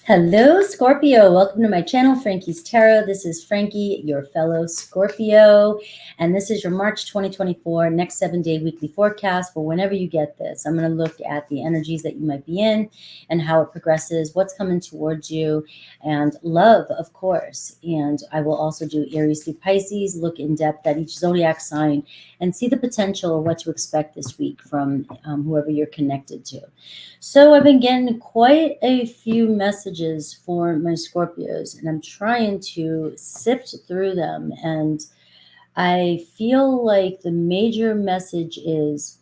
Hello, Scorpio. Welcome to my channel, Frankie's Tarot. This is Frankie, your fellow Scorpio. And this is your March 2024 next 7-day weekly forecast for whenever you get this. I'm going to look at the energies that you might be in and how it progresses, what's coming towards you, and love, of course. And I will also do Aries through Pisces, look in depth at each zodiac sign, and see the potential of what to expect this week from whoever you're connected to. So I've been getting quite a few messages for my Scorpios, and I'm trying to sift through them. And I feel like the major message is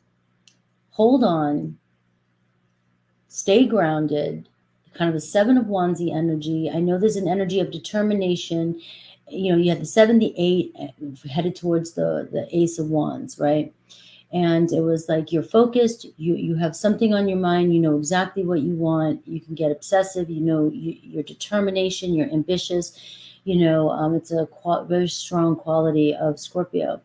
hold on, stay grounded, kind of a Seven of Wands energy. I know there's an energy of determination. You know, you had the 7, the 8, headed towards the Ace of Wands, right? And it was like you're focused, you have something on your mind, you know exactly what you want, you can get obsessive, you know your determination, you're ambitious, it's a very strong quality of Scorpio.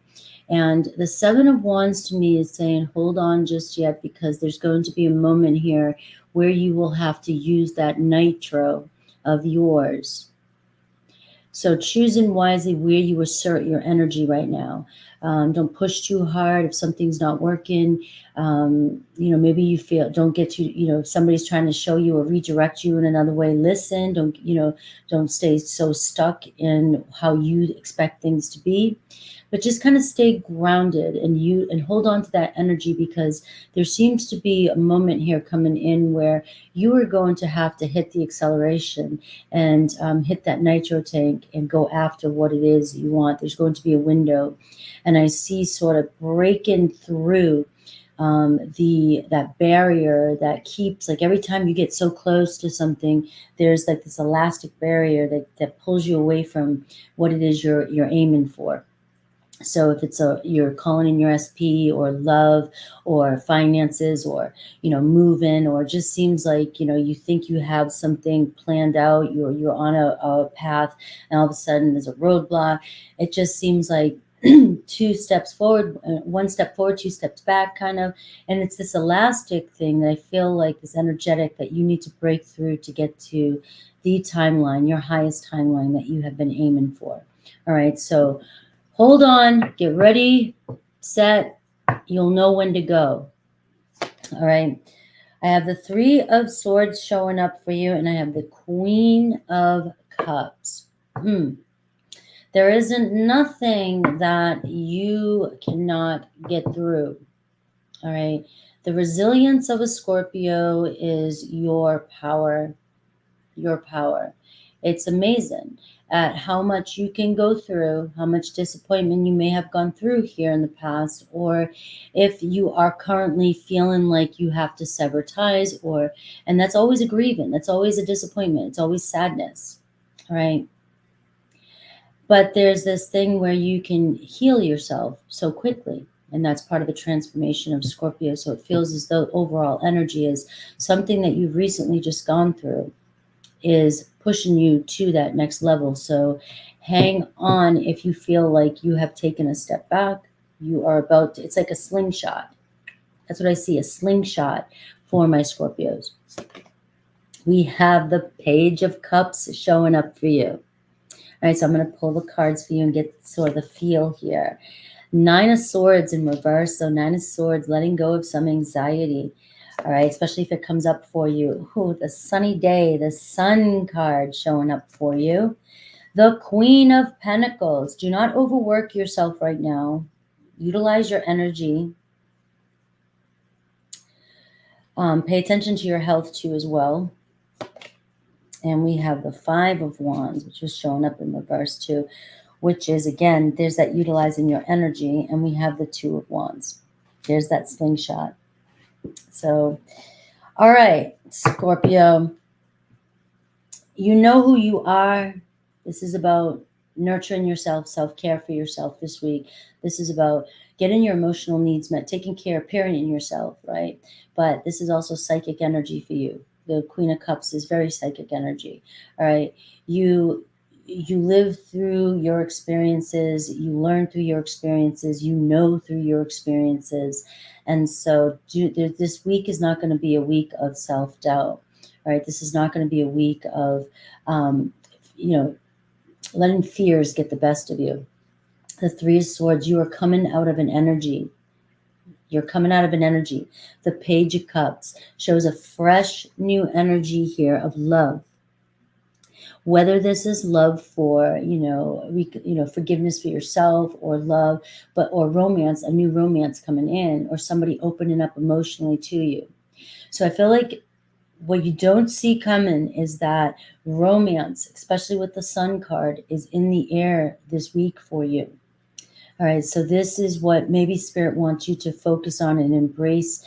And the 7 of Wands to me is saying hold on just yet, because there's going to be a moment here where you will have to use that nitro of yours. So choosing wisely where you assert your energy right now. Don't push too hard if something's not working. Maybe you feel, don't get to, if somebody's trying to show you or redirect you in another way, listen. Don't stay so stuck in how you expect things to be, but just kind of stay grounded and hold on to that energy, because there seems to be a moment here coming in where you are going to have to hit the acceleration and hit that nitro tank and go after what it is you want. There's going to be a window, and I see sort of breaking through that barrier that keeps, like every time you get so close to something, there's like this elastic barrier that pulls you away from what it is you're aiming for. So if you're calling in your SP or love or finances or, moving, or it just seems like, you think you have something planned out, you're on a path, and all of a sudden there's a roadblock. It just seems like two steps forward, one step forward, two steps back kind of. And it's this elastic thing that I feel like is energetic that you need to break through to get to the timeline, your highest timeline that you have been aiming for. All right. So hold on, get ready, set, you'll know when to go. All right. I have the 3 of Swords showing up for you, and I have the Queen of Cups. There isn't nothing that you cannot get through. All right. The resilience of a Scorpio is your power. Your power. It's amazing at how much you can go through, how much disappointment you may have gone through here in the past, or if you are currently feeling like you have to sever ties, and that's always a grievance, that's always a disappointment, it's always sadness, right? But there's this thing where you can heal yourself so quickly. And that's part of the transformation of Scorpio. So it feels as though overall energy is something that you've recently just gone through is pushing you to that next level. So hang on if you feel like you have taken a step back. You are about to, it's like a slingshot. That's what I see, a slingshot for my Scorpios. We have the Page of Cups showing up for you. All right, so I'm going to pull the cards for you and get sort of the feel here. 9 of Swords in reverse. So 9 of Swords, letting go of some anxiety. All right, especially if it comes up for you. Ooh, the sunny day, the sun card showing up for you. The Queen of Pentacles. Do not overwork yourself right now. Utilize your energy. Pay attention to your health too as well. And we have the 5 of Wands, which is showing up in reverse too, which is, again, there's that utilizing your energy. And we have the 2 of Wands. There's that slingshot. So, all right, Scorpio, you know who you are. This is about nurturing yourself, self-care for yourself this week. This is about getting your emotional needs met, taking care of parenting yourself, right? But this is also psychic energy for you. The Queen of Cups is very psychic energy, all right? You live through your experiences, you learn through your experiences, you know through your experiences. And so this week is not going to be a week of self-doubt, All right, this is not going to be a week of, you know, letting fears get the best of you. The Three of Swords, you are coming out of an energy. You're coming out of an energy. The Page of Cups shows a fresh new energy here of love. Whether this is love for, forgiveness for yourself, or love, or romance, a new romance coming in, or somebody opening up emotionally to you. So I feel like what you don't see coming is that romance, especially with the Sun card, is in the air this week for you. All right, so this is what maybe Spirit wants you to focus on and embrace,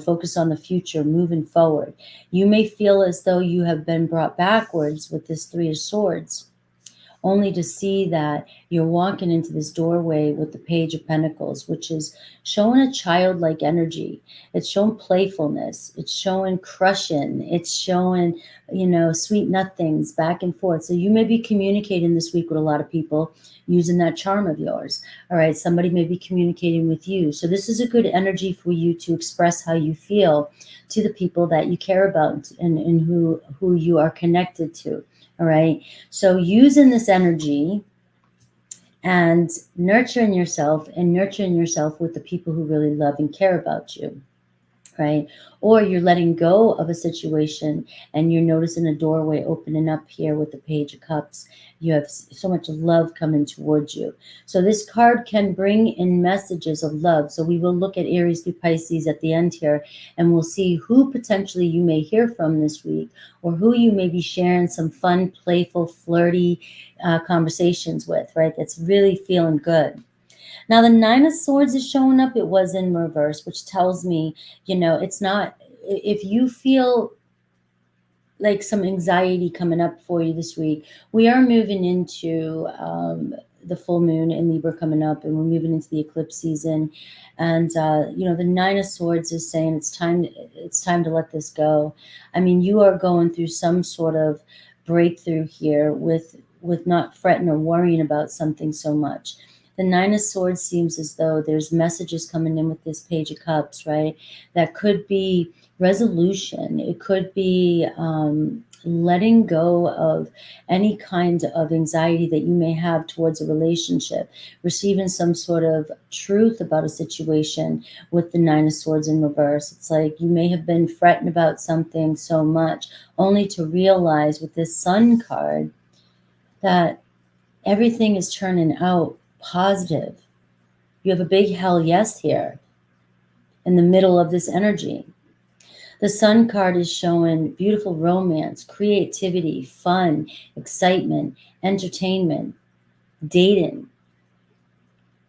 focus on the future, moving forward. You may feel as though you have been brought backwards with this Three of Swords, only to see that you're walking into this doorway with the Page of Pentacles, which is showing a childlike energy. It's showing playfulness. It's showing crushing. It's showing, sweet nothings back and forth. So you may be communicating this week with a lot of people using that charm of yours. All right, somebody may be communicating with you. So this is a good energy for you to express how you feel to the people that you care about, and who you are connected to. All right. So using this energy and nurturing yourself with the people who really love and care about you. Right? Or you're letting go of a situation and you're noticing a doorway opening up here with the Page of Cups. You have so much love coming towards you. So this card can bring in messages of love. So we will look at Aries through Pisces at the end here, and we'll see who potentially you may hear from this week, or who you may be sharing some fun, playful, flirty conversations with, right? That's really feeling good. Now, the Nine of Swords is showing up. It was in reverse, which tells me, it's not, if you feel like some anxiety coming up for you this week, we are moving into the full moon in Libra coming up, and we're moving into the eclipse season. And, the Nine of Swords is saying it's time to let this go. I mean, you are going through some sort of breakthrough here with not fretting or worrying about something so much. The Nine of Swords seems as though there's messages coming in with this Page of Cups, right? That could be resolution. It could be letting go of any kind of anxiety that you may have towards a relationship, receiving some sort of truth about a situation with the Nine of Swords in reverse. It's like you may have been fretting about something so much, only to realize with this Sun card that everything is turning out positive. You have a big hell yes here in the middle of this energy. The Sun card is showing beautiful romance, creativity, fun, excitement, entertainment, dating,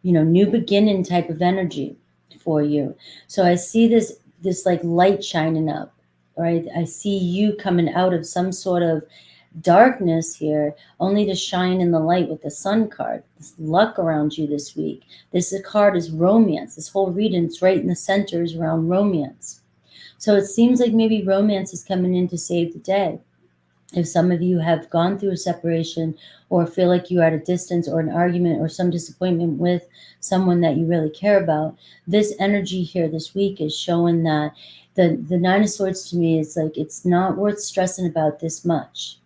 new beginning type of energy for you. So I see this like light shining up, right? I see you coming out of some sort of darkness here, only to shine in the light with the Sun card. This luck around you this week. This card is romance. This whole reading is right in the center is around romance. So it seems like maybe romance is coming in to save the day. If some of you have gone through a separation, or feel like you're at a distance, or an argument, or some disappointment with someone that you really care about, this energy here this week is showing that the Nine of Swords to me is like, it's not worth stressing about this much.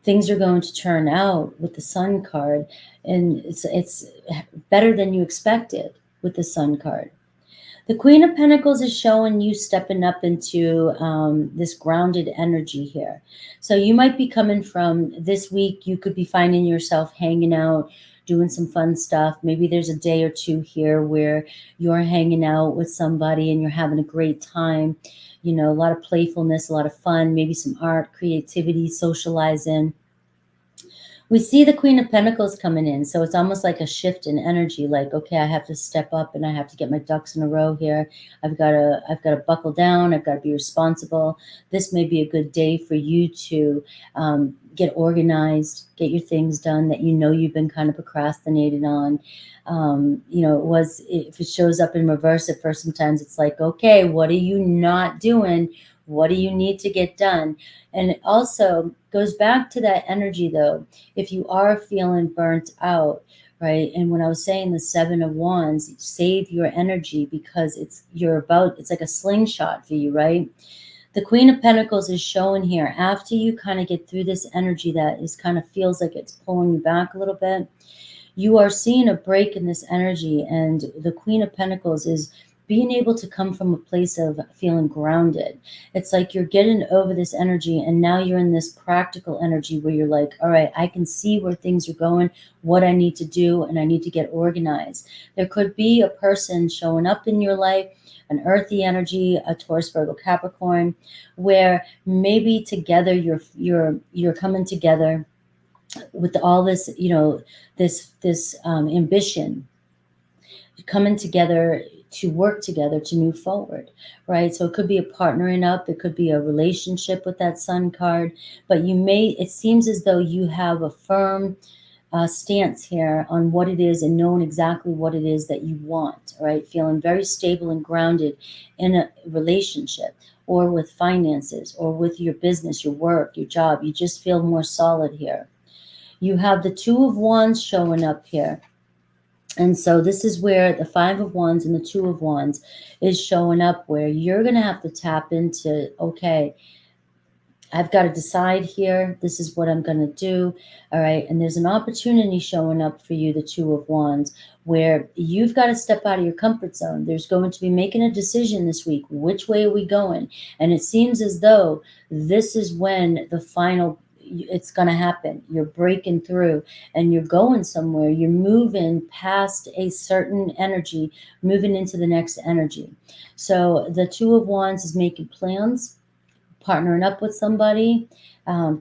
Things are going to turn out with the Sun card, and it's better than you expected with the Sun card. The Queen of Pentacles is showing you stepping up into this grounded energy here. So you might be coming from this week, you could be finding yourself hanging out, doing some fun stuff. Maybe there's a day or two here where you're hanging out with somebody and you're having a great time. A lot of playfulness, a lot of fun, maybe some art, creativity, socializing. We see the Queen of Pentacles coming in. So it's almost like a shift in energy, like, okay, I have to step up and I have to get my ducks in a row here. I've got to buckle down. I've got to be responsible. This may be a good day for you to get organized, get your things done that you've been kind of procrastinating on. If it shows up in reverse at first, sometimes it's like, okay, what are you not doing? What do you need to get done? And it also goes back to that energy, though. If you are feeling burnt out, right? And when I was saying the Seven of Wands, save your energy, because it's like a slingshot for you, right? The Queen of Pentacles is showing here. After you kind of get through this energy that is kind of feels like it's pulling you back a little bit, you are seeing a break in this energy. And the Queen of Pentacles is being able to come from a place of feeling grounded. It's like you're getting over this energy, and now you're in this practical energy where you're like, all right, I can see where things are going, what I need to do, and I need to get organized. There could be a person showing up in your life, an earthy energy, a Taurus, Virgo, Capricorn, where maybe together you're coming together with all this, this ambition, coming together to work together to move forward, right? So it could be a partnering up, it could be a relationship with that Sun card, but it seems as though you have a firm stance here on what it is and knowing exactly what it is that you want, right? Feeling very stable and grounded in a relationship, or with finances, or with your business, your work, your job. You just feel more solid here. You have the Two of Wands showing up here. And so this is where the Five of Wands and the Two of Wands is showing up, where you're going to have to tap into, okay, I've got to decide here. This is what I'm going to do. All right. And there's an opportunity showing up for you, the Two of Wands, where you've got to step out of your comfort zone. There's going to be making a decision this week. Which way are we going? And it seems as though this is when it's going to happen. You're breaking through and you're going somewhere. You're moving past a certain energy, moving into the next energy. So the Two of Wands is making plans, partnering up with somebody,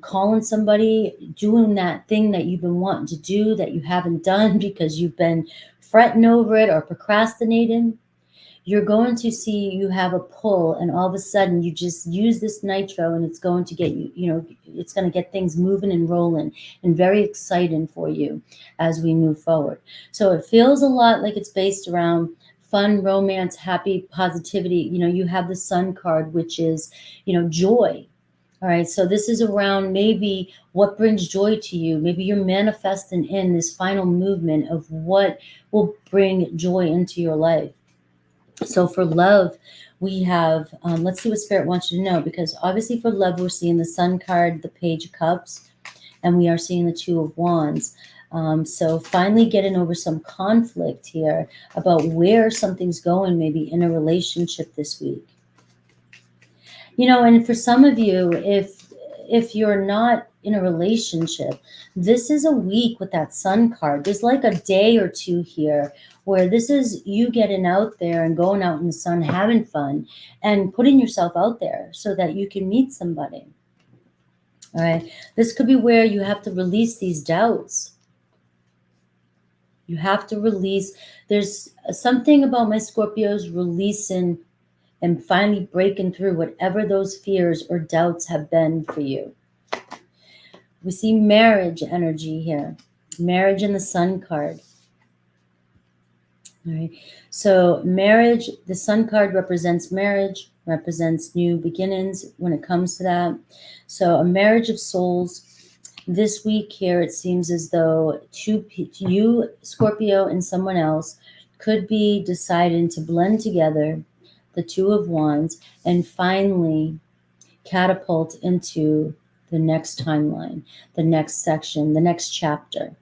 calling somebody, doing that thing that you've been wanting to do that you haven't done because you've been fretting over it or procrastinating. You're going to see you have a pull, and all of a sudden you just use this nitro, and it's going to get it's going to get things moving and rolling, and very exciting for you as we move forward. So it feels a lot like it's based around fun, romance, happy, positivity. You have the Sun card, which is, joy. All right. So this is around maybe what brings joy to you. Maybe you're manifesting in this final movement of what will bring joy into your life. So for love, we have, let's see what Spirit wants you to know, because obviously for love, we're seeing the Sun card, the Page of Cups, and we are seeing the Two of Wands. So finally getting over some conflict here about where something's going, maybe in a relationship this week. And for some of you, if you're not in a relationship, this is a week with that Sun card. There's like a day or two here where this is you getting out there and going out in the sun, having fun, and putting yourself out there so that you can meet somebody. All right. This could be where you have to release these doubts. You have to release. There's something about my Scorpios releasing and finally breaking through whatever those fears or doubts have been for you. We see marriage energy here. Marriage in the Sun card. All right. So marriage, the Sun card represents marriage, represents new beginnings when it comes to that. So a marriage of souls. This week here, it seems as though you, Scorpio, and someone else could be deciding to blend together the Two of Wands and finally catapult into the next timeline, the next section, the next chapter.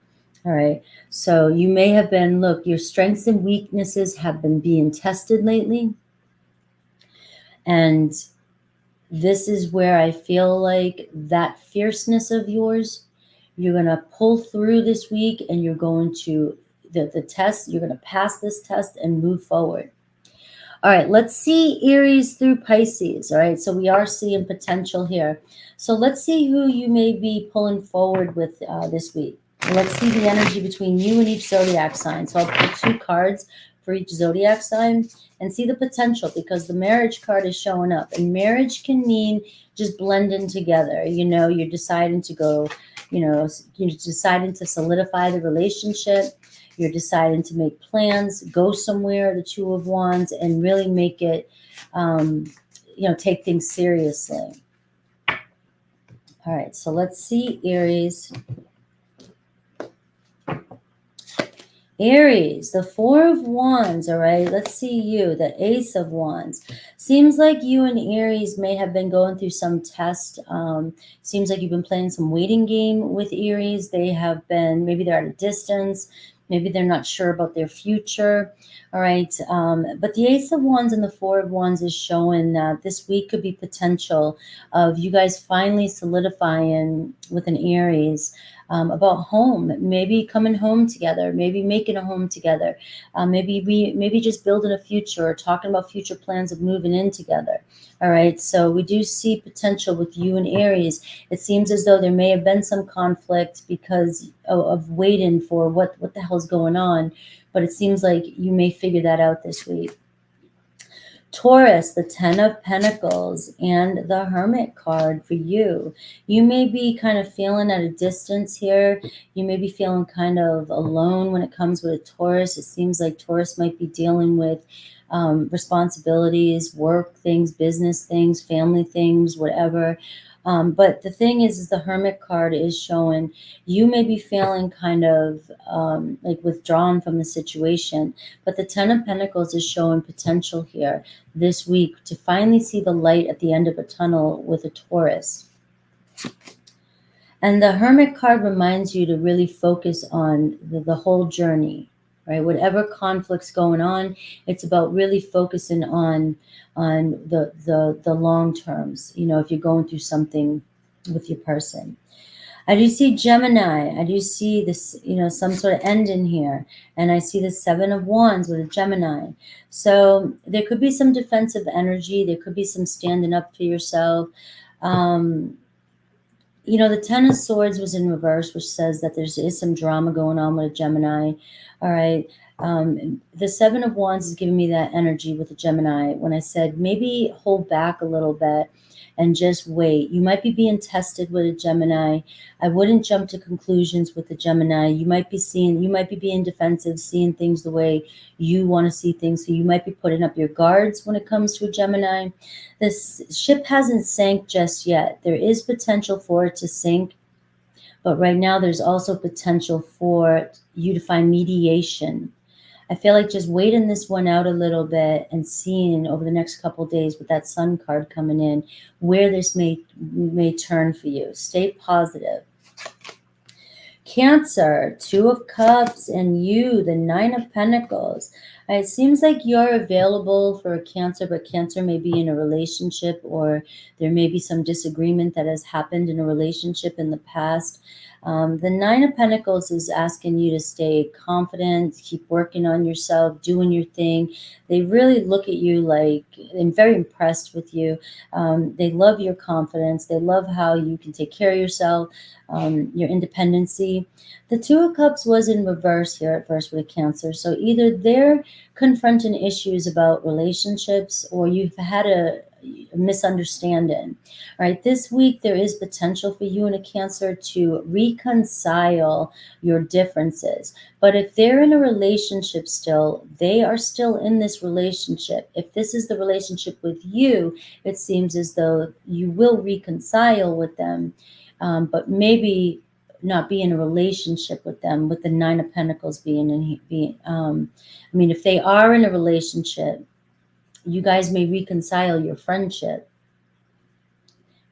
All right. So you may have been, look, your strengths and weaknesses have been being tested lately. And this is where I feel like that fierceness of yours, you're going to pull through this week, and you're going to, the test, you're going to pass this test and move forward. All right, let's see Aries through Pisces. All right, so we are seeing potential here. So let's see who you may be pulling forward with this week. Let's see the energy between you and each zodiac sign. So I'll pull 2 cards for each zodiac sign and see the potential, because the marriage card is showing up. And marriage can mean just blending together. You're deciding to go, you're deciding to solidify the relationship. You're deciding to make plans, go somewhere, the Two of Wands, and really make it, take things seriously. All right, so let's see Aries. Aries, the Four of Wands, all right? Let's see you, the Ace of Wands. Seems like you and Aries may have been going through some test. Seems like you've been playing some waiting game with Aries. They have been, maybe they're at a distance. Maybe they're not sure about their future. All right. But the Ace of Wands and the Four of Wands is showing that this week could be potential of you guys finally solidifying with an Aries about home, maybe coming home together, maybe making a home together, maybe just building a future or talking about future plans of moving in together. All right, so we do see potential with you and Aries. It seems as though there may have been some conflict because of waiting for what the hell's going on, but it seems like you may figure that out this week. Taurus, the Ten of Pentacles and the Hermit card for you. You may be kind of feeling at a distance here. You may be feeling kind of alone when it comes with a Taurus. It seems like Taurus might be dealing with responsibilities, work things, business things, family things, whatever. But the thing is the Hermit card is showing you may be feeling kind of like withdrawn from the situation, but the Ten of Pentacles is showing potential here this week to finally see the light at the end of a tunnel with a Taurus. And the Hermit card reminds you to really focus on the whole journey, right? Whatever conflict's going on, it's about really focusing on the long terms. You know, if you're going through something with your person. I do see Gemini. I do see this, you know, some sort of end in here. And I see the Seven of Wands with a Gemini. So there could be some defensive energy. There could be some standing up for yourself. You know, the Ten of Swords was in reverse, which says that there is some drama going on with a Gemini. All right. The Seven of Wands is giving me that energy with the Gemini when I said maybe hold back a little bit and just wait. You might be being tested with a Gemini. I wouldn't jump to conclusions with the Gemini. You might be being defensive, seeing things the way you want to see things. So you might be putting up your guards when it comes to a Gemini. This ship hasn't sank just yet. There is potential for it to sink. But right now there's also potential for you to find mediation. I feel like just waiting this one out a little bit and seeing over the next couple of days with that Sun card coming in where this may turn for you. Stay positive. Cancer, Two of Cups, and you, the Nine of Pentacles. It seems like you're available for a Cancer, but Cancer may be in a relationship or there may be some disagreement that has happened in a relationship in the past. The Nine of Pentacles is asking you to stay confident, keep working on yourself, doing your thing. They really look at you like, I'm very impressed with you. They love your confidence. They love how you can take care of yourself, your independency. The Two of Cups was in reverse here at first with a Cancer. So either they're confronting issues about relationships or you've had a misunderstanding. All right, this week there is potential for you and a Cancer to reconcile your differences. But if they're in a relationship still, they are still in this relationship. If this is the relationship with you, it seems as though you will reconcile with them, but maybe not be in a relationship with them, with the Nine of Pentacles being I mean, if they are in a relationship, you guys may reconcile your friendship,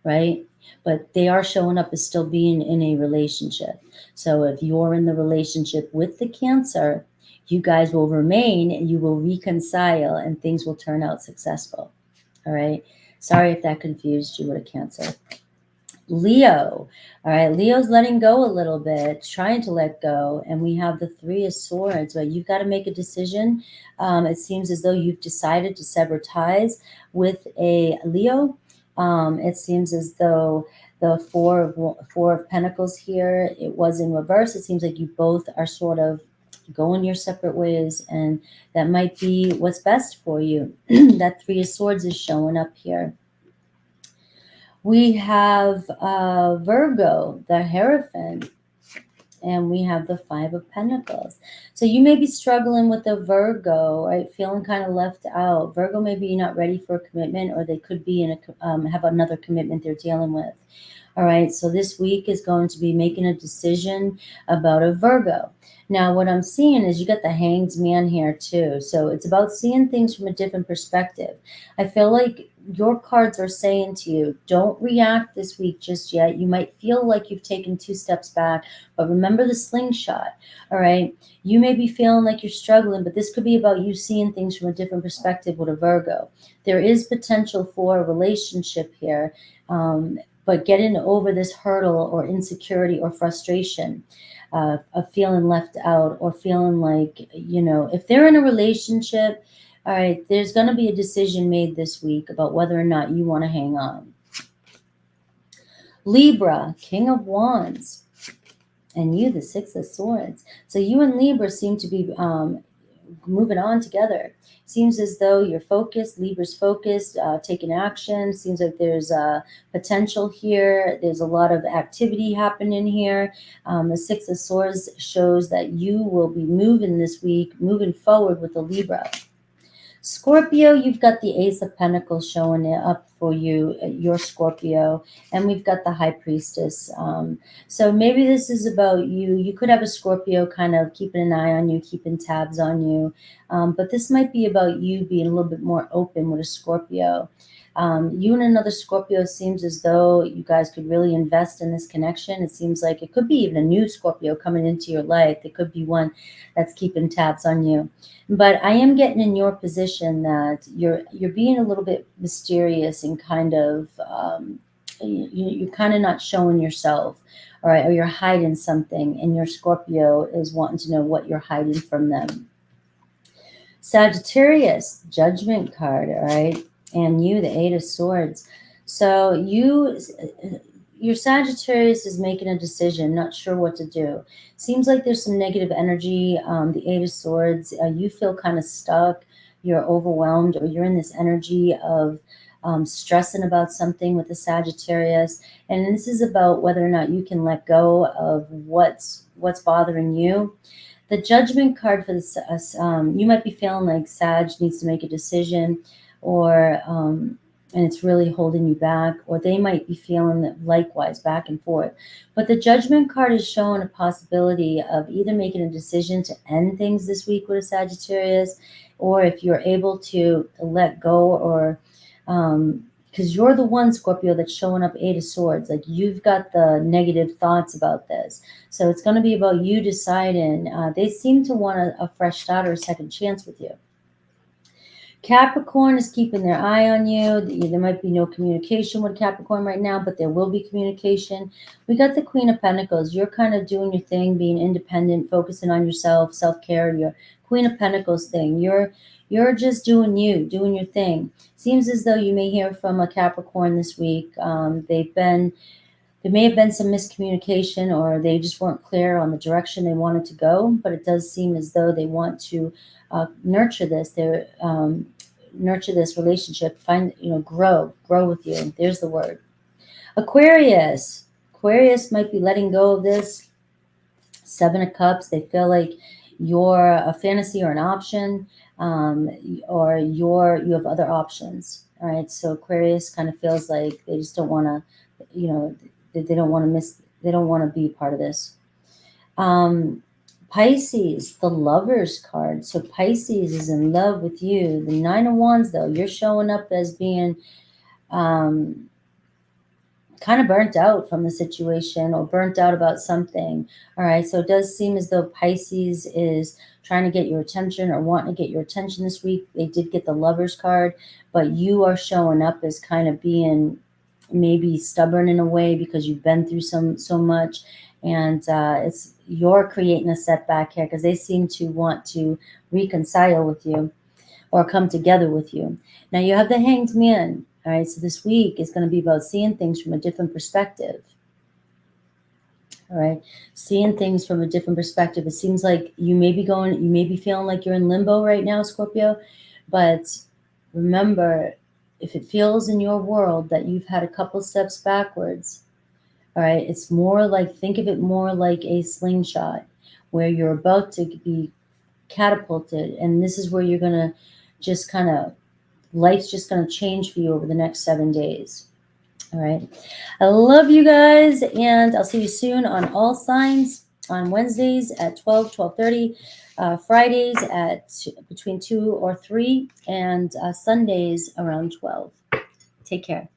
right? But they are showing up as still being in a relationship. So if you're in the relationship with the Cancer, you guys will remain, you will reconcile, and things will turn out successful. All right. Sorry if that confused you with a Cancer. Leo. All right, Leo's letting go a little bit, trying to let go, and we have the Three of Swords. Right, you've got to make a decision. It seems as though you've decided to sever ties with a Leo. It seems as though the Four of Pentacles here, it was in reverse. It seems like you both are sort of going your separate ways, and that might be what's best for you. That Three of Swords is showing up here. We have Virgo, the Hierophant, and we have the Five of Pentacles. So you may be struggling with a Virgo, right? Feeling kind of left out. Virgo may be not ready for a commitment, or they could be in have another commitment they're dealing with. All right, so this week is going to be making a decision about a Virgo. Now, what I'm seeing is you got the Hanged Man here too. So it's about seeing things from a different perspective. I feel like your cards are saying to you, don't react this week just yet. You might feel like you've taken 2 steps back, but remember the slingshot. All right, you may be feeling like you're struggling, but this could be about you seeing things from a different perspective with a Virgo. There is potential for a relationship here. But getting over this hurdle or insecurity or frustration of feeling left out or feeling like, if they're in a relationship, all right, there's going to be a decision made this week about whether or not you want to hang on. Libra, King of Wands, and you, the Six of Swords. So you and Libra seem to be moving on together. Seems as though you're focused, Libra's focused, taking action. Seems like there's potential here. There's a lot of activity happening here. The Six of Swords shows that you will be moving this week, moving forward with the Libra. Scorpio, you've got the Ace of Pentacles showing it up for you, your Scorpio, and we've got the High Priestess. So maybe this is about you. You could have a Scorpio kind of keeping an eye on you, keeping tabs on you, but this might be about you being a little bit more open with a Scorpio. You and another Scorpio, seems as though you guys could really invest in this connection. It seems like it could be even a new Scorpio coming into your life. It could be one that's keeping tabs on you. But I am getting in your position that you're being a little bit mysterious and kind of you're kind of not showing yourself, all right, or you're hiding something, and your Scorpio is wanting to know what you're hiding from them. Sagittarius, Judgment card, all right, and you, the Eight of Swords. So your Sagittarius is making a decision, not sure what to do. Seems like there's some negative energy. The Eight of Swords, you feel kind of stuck, you're overwhelmed, or you're in this energy of stressing about something with the Sagittarius. And this is about whether or not you can let go of what's bothering you. The Judgment card for this, you might be feeling like Sag needs to make a decision, or and it's really holding you back, or they might be feeling that likewise, back and forth. But the Judgment card is showing a possibility of either making a decision to end things this week with a Sagittarius, or if you're able to let go, or because you're the one, Scorpio, that's showing up Eight of Swords. Like, you've got the negative thoughts about this. So it's going to be about you deciding. They seem to want a fresh start or a second chance with you. Capricorn is keeping their eye on you. There might be no communication with Capricorn right now, but there will be communication. We got the Queen of Pentacles. You're kind of doing your thing, being independent, focusing on yourself, self-care, your Queen of Pentacles thing. You're just doing you, doing your thing. Seems as though you may hear from a Capricorn this week. There may have been some miscommunication, or they just weren't clear on the direction they wanted to go, but it does seem as though they want to nurture this. Nurture this relationship, grow with you. There's the word. Aquarius might be letting go of this. Seven of Cups. They feel like you're a fantasy or an option, or you have other options. All right. So Aquarius kind of feels like they just don't want to, they don't want to be part of this. Pisces, the Lovers card. So Pisces is in love with you. The Nine of Wands, though, you're showing up as being kind of burnt out from the situation, or burnt out about something. All right. So it does seem as though Pisces is trying to get your attention, or wanting to get your attention this week. They did get the Lovers card, but you are showing up as kind of being maybe stubborn in a way, because you've been through so much, and you're creating a setback here, because they seem to want to reconcile with you or come together with you. Now you have the Hanged Man. All right, so this week is going to be about seeing things from a different perspective. All right, seeing things from a different perspective. It seems like you may be feeling like you're in limbo right now, Scorpio, but remember, if it feels in your world that you've had a couple steps backwards, all right, it's more like, think of it more like a slingshot, where you're about to be catapulted, and this is where you're going to just kind of, life's just going to change for you over the next 7 days. All right. I love you guys, and I'll see you soon on all signs on Wednesdays at 12, 12:30, Fridays at between 2 or 3, and Sundays around 12. Take care.